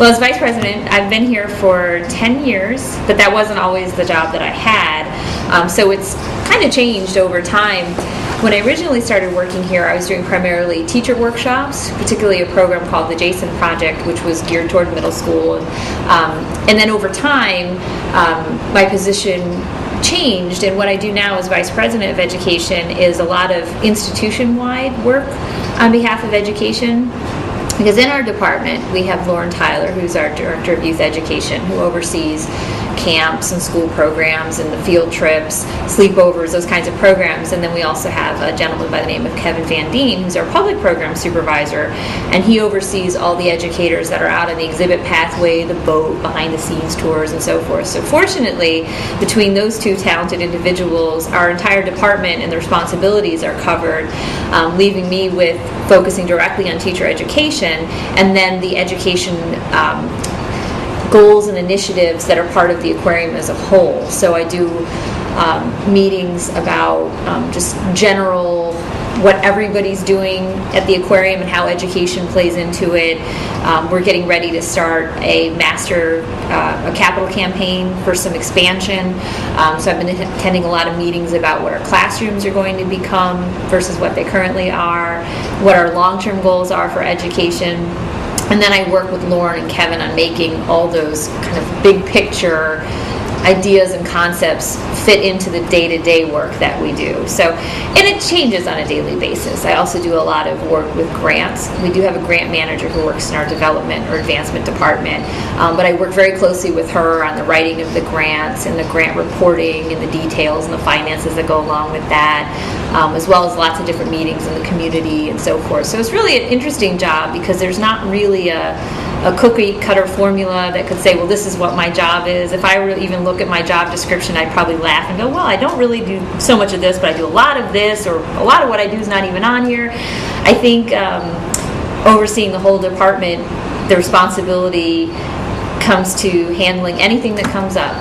Well, as vice president, I've been here for 10 years, but that wasn't always the job that I had. So it's kind of changed over time. When I originally started working here, I was doing primarily teacher workshops, particularly a program called the Jason Project, which was geared toward middle school. And then over time, my position changed, and what I do now as Vice President of Education is a lot of institution-wide work on behalf of education. Because in our department, we have Lauren Tyler, who's our Director of Youth Education, who oversees camps and school programs and the field trips, sleepovers, those kinds of programs. And then we also have a gentleman by the name of Kevin Van Deen, who's our public program supervisor, and he oversees all the educators that are out in the exhibit pathway, the boat, behind the scenes tours, and so forth. So fortunately, between those two talented individuals, our entire department and the responsibilities are covered, leaving me with focusing directly on teacher education, and then the education goals and initiatives that are part of the aquarium as a whole. So I do meetings about just general what everybody's doing at the aquarium and how education plays into it. We're getting ready to start a capital campaign for some expansion. So I've been attending a lot of meetings about what our classrooms are going to become versus what they currently are, what our long-term goals are for education. And then I work with Lauren and Kevin on making all those kind of big picture ideas and concepts fit into the day-to-day work that we do. So, and it changes on a daily basis. I also do a lot of work with grants. We do have a grant manager who works in our development or advancement department, but I work very closely with her on the writing of the grants and the grant reporting and the details and the finances that go along with that, as well as lots of different meetings in the community and so forth. So it's really an interesting job because there's not really a cookie cutter formula that could say, well, this is what my job is. If I were to even look at my job description, I'd probably laugh and go, well, I don't really do so much of this, but I do a lot of this, or a lot of what I do is not even on here. I think overseeing the whole department, the responsibility comes to handling anything that comes up.